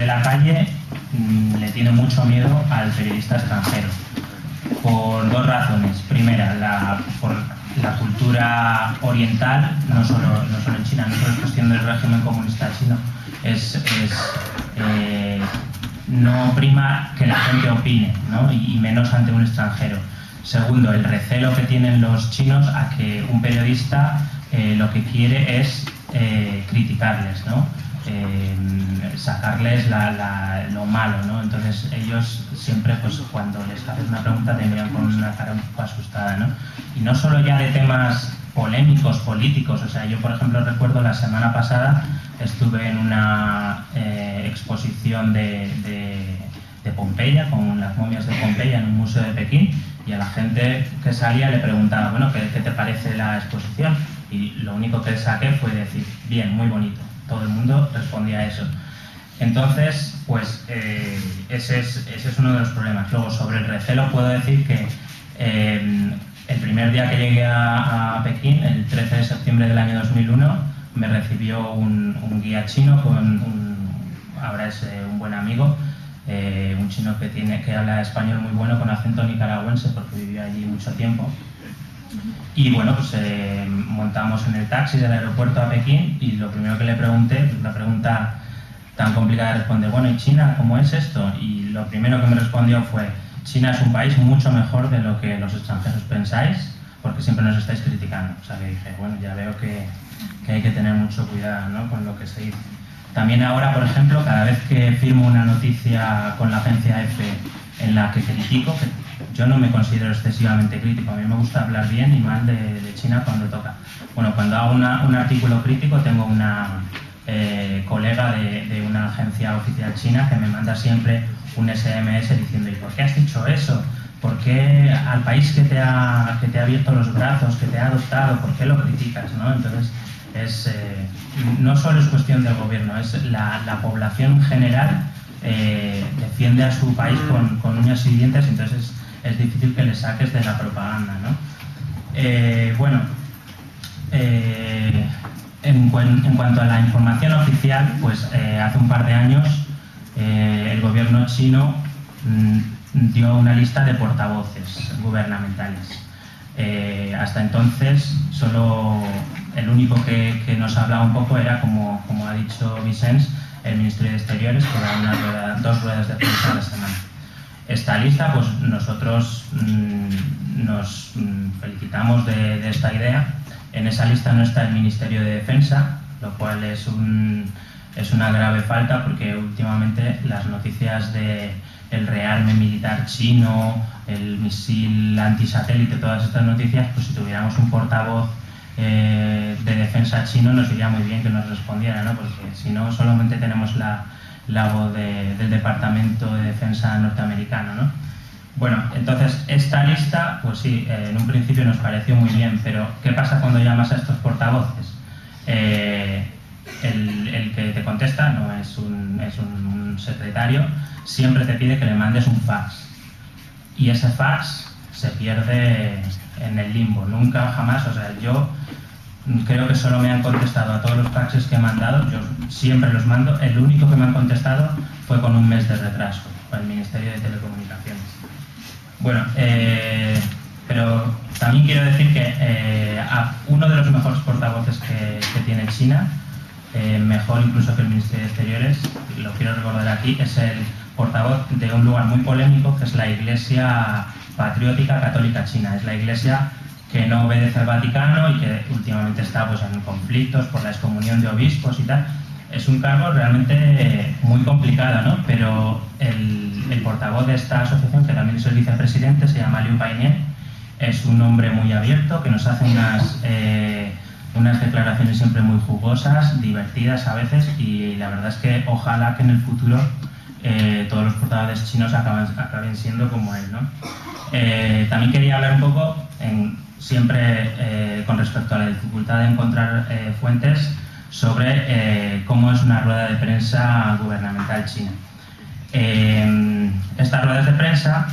la calle le tiene mucho miedo al periodista extranjero, por dos razones. Primera, por la cultura oriental, no solo en China, no solo es cuestión del régimen comunista chino, no prima que la gente opine, ¿no? y menos ante un extranjero. Segundo, el recelo que tienen los chinos a que un periodista lo que quiere es criticarles, ¿no? Sacarles lo malo, ¿no? Entonces ellos siempre, pues cuando les haces una pregunta, te miran con una cara un poco asustada, ¿no? Y no solo ya de temas polémicos, políticos. O sea, yo por ejemplo recuerdo la semana pasada estuve en una exposición de Pompeya, con las momias de Pompeya en un museo de Pekín, y a la gente que salía le preguntaba, bueno, ¿qué te parece la exposición? Y lo único que saqué fue decir, bien, muy bonito. Todo el mundo respondía a eso. Entonces, pues ese es uno de los problemas. Luego, sobre el recelo, puedo decir que el primer día que llegué a Pekín, el 13 de septiembre del año 2001, me recibió un guía chino, ahora es un buen amigo, un chino que habla español muy bueno, con acento nicaragüense, porque vivió allí mucho tiempo. Y bueno, pues montamos en el taxi del aeropuerto a Pekín, y lo primero que le pregunté, la pregunta tan complicada de responder, bueno, ¿y China cómo es esto? Y lo primero que me respondió fue, China es un país mucho mejor de lo que los extranjeros pensáis, porque siempre nos estáis criticando. O sea, que dije, bueno, ya veo que hay que tener mucho cuidado, ¿no?, con lo que se dice. También ahora, por ejemplo, cada vez que firmo una noticia con la agencia EFE en la que critico, que yo no me considero excesivamente crítico, a mí me gusta hablar bien y mal de China cuando toca. Bueno, cuando hago un artículo crítico, tengo una colega de una agencia oficial china que me manda siempre un SMS diciendo, ¿y por qué has dicho eso? ¿Por qué al país que te ha abierto los brazos, que te ha adoptado, por qué lo criticas, ¿no? Entonces, no solo es cuestión del gobierno, es la población en general defiende a su país con uñas y dientes, entonces es difícil que le saques de la propaganda, ¿no? En cuanto a la información oficial, pues hace un par de años el gobierno chino dio una lista de portavoces gubernamentales. Hasta entonces, solo el único que nos hablaba un poco era, como ha dicho Vicens, el Ministerio de Exteriores, que da dos ruedas de prensa a la semana. Esta lista, pues nosotros nos felicitamos de esta idea. En esa lista no está el Ministerio de Defensa, lo cual es una grave falta, porque últimamente las noticias del rearme militar chino, el misil antisatélite, todas estas noticias, pues si tuviéramos un portavoz de defensa chino nos iría muy bien que nos respondiera, ¿no? Porque si no, solamente tenemos la voz del Departamento de Defensa norteamericano, ¿no? Bueno, entonces esta lista, pues sí, en un principio nos pareció muy bien, pero ¿qué pasa cuando llamas a estos portavoces? El que te contesta no es un secretario, siempre te pide que le mandes un fax, y ese fax se pierde en el limbo, nunca jamás. O sea, yo creo que solo me han contestado a todos los faxes que he mandado, yo siempre los mando, el único que me han contestado fue con un mes de retraso, con el Ministerio de Telecomunicaciones. Bueno, pero también quiero decir que uno de los mejores portavoces que tiene China, mejor incluso que el Ministerio de Exteriores, lo quiero recordar aquí, es el portavoz de un lugar muy polémico, que es la Iglesia Patriótica Católica China. Es la iglesia que no obedece al Vaticano y que últimamente está, pues, en conflictos por la excomunión de obispos y tal. Es un cargo realmente muy complicado, ¿no? Pero el portavoz de esta asociación, que también es el vicepresidente, se llama Liu Painian, es un hombre muy abierto, que nos hace unas declaraciones siempre muy jugosas, divertidas a veces, y la verdad es que ojalá que en el futuro todos los portavoces chinos acaben siendo como él, ¿no? También quería hablar un poco, siempre con respecto a la dificultad de encontrar fuentes, sobre cómo es una rueda de prensa gubernamental china. Estas ruedas de prensa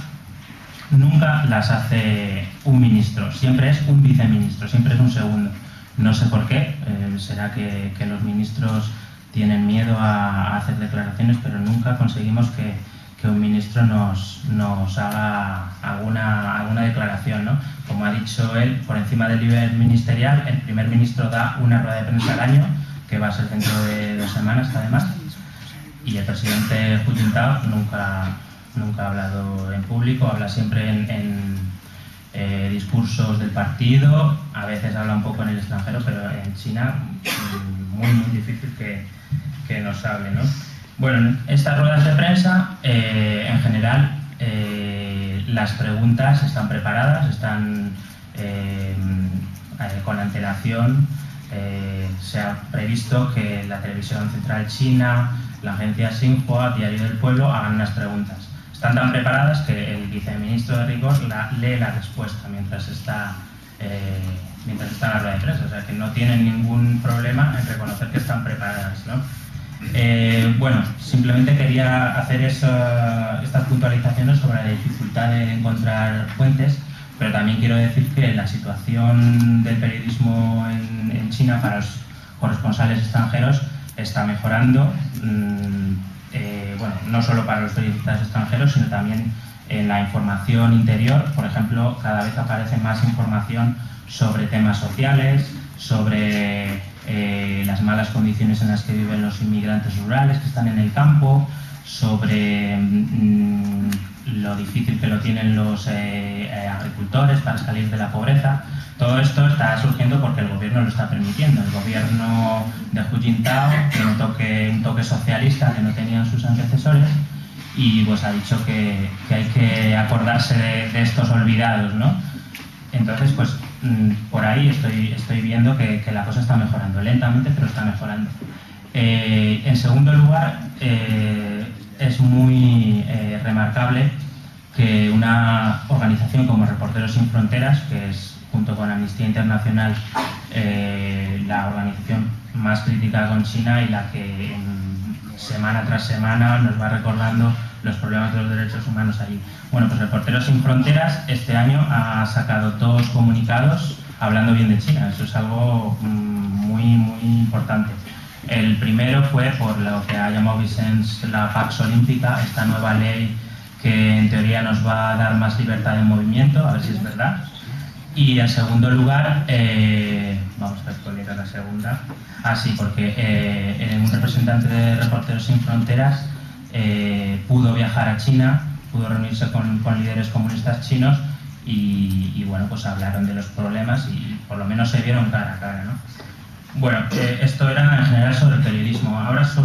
nunca las hace un ministro, siempre es un viceministro, siempre es un segundo. No sé por qué, será que los ministros tienen miedo a hacer declaraciones, pero nunca conseguimos que un ministro nos haga alguna declaración, ¿no? Como ha dicho él, por encima del nivel ministerial, el primer ministro da una rueda de prensa al año, que va a ser dentro de 2 semanas además, y el presidente Hu Jintao nunca ha hablado en público, habla siempre en discursos del partido, a veces habla un poco en el extranjero, pero en China muy difícil que nos hable, ¿no? Bueno, estas ruedas de prensa, en general, las preguntas están preparadas, están con antelación. Se ha previsto que la televisión central china, la agencia Xinhua, Diario del Pueblo, hagan unas preguntas. Están tan preparadas que el viceministro de Rigor lee la respuesta mientras está en la rueda de prensa, o sea que no tienen ningún problema en reconocer que están preparadas, ¿no? Bueno, simplemente quería hacer estas puntualizaciones sobre la dificultad de encontrar fuentes, pero también quiero decir que la situación del periodismo en China para los corresponsales extranjeros está mejorando, bueno, no solo para los periodistas extranjeros, sino también en la información interior. Por ejemplo, cada vez aparece más información sobre temas sociales, sobre las malas condiciones en las que viven los inmigrantes rurales que están en el campo, sobre lo difícil que lo tienen los agricultores para salir de la pobreza. Todo esto está surgiendo porque el gobierno lo está permitiendo. El gobierno de Hu Jintao tiene un toque socialista que no tenían sus antecesores y pues ha dicho que hay que acordarse de estos olvidados, ¿no? Entonces, pues por ahí estoy viendo que la cosa está mejorando, lentamente, pero está mejorando. En segundo lugar, es muy remarcable que una organización como Reporteros Sin Fronteras, que es, junto con Amnistía Internacional, la organización más crítica con China y la que semana tras semana nos va recordando los problemas de los derechos humanos allí. Bueno, pues Reporteros Sin Fronteras este año ha sacado 2 comunicados hablando bien de China. Eso es algo muy importante. El primero fue por lo que ha llamado Vicens la Pax Olímpica, esta nueva ley que en teoría nos va a dar más libertad de movimiento, a ver si es verdad. Y en segundo lugar, vamos a ver cuál era la segunda. Sí, porque un representante de Reporteros Sin Fronteras pudo viajar a China, pudo reunirse con líderes comunistas chinos y bueno, pues hablaron de los problemas y por lo menos se vieron cara a cara, ¿no? Bueno, esto era en general sobre el periodismo. Ahora sobre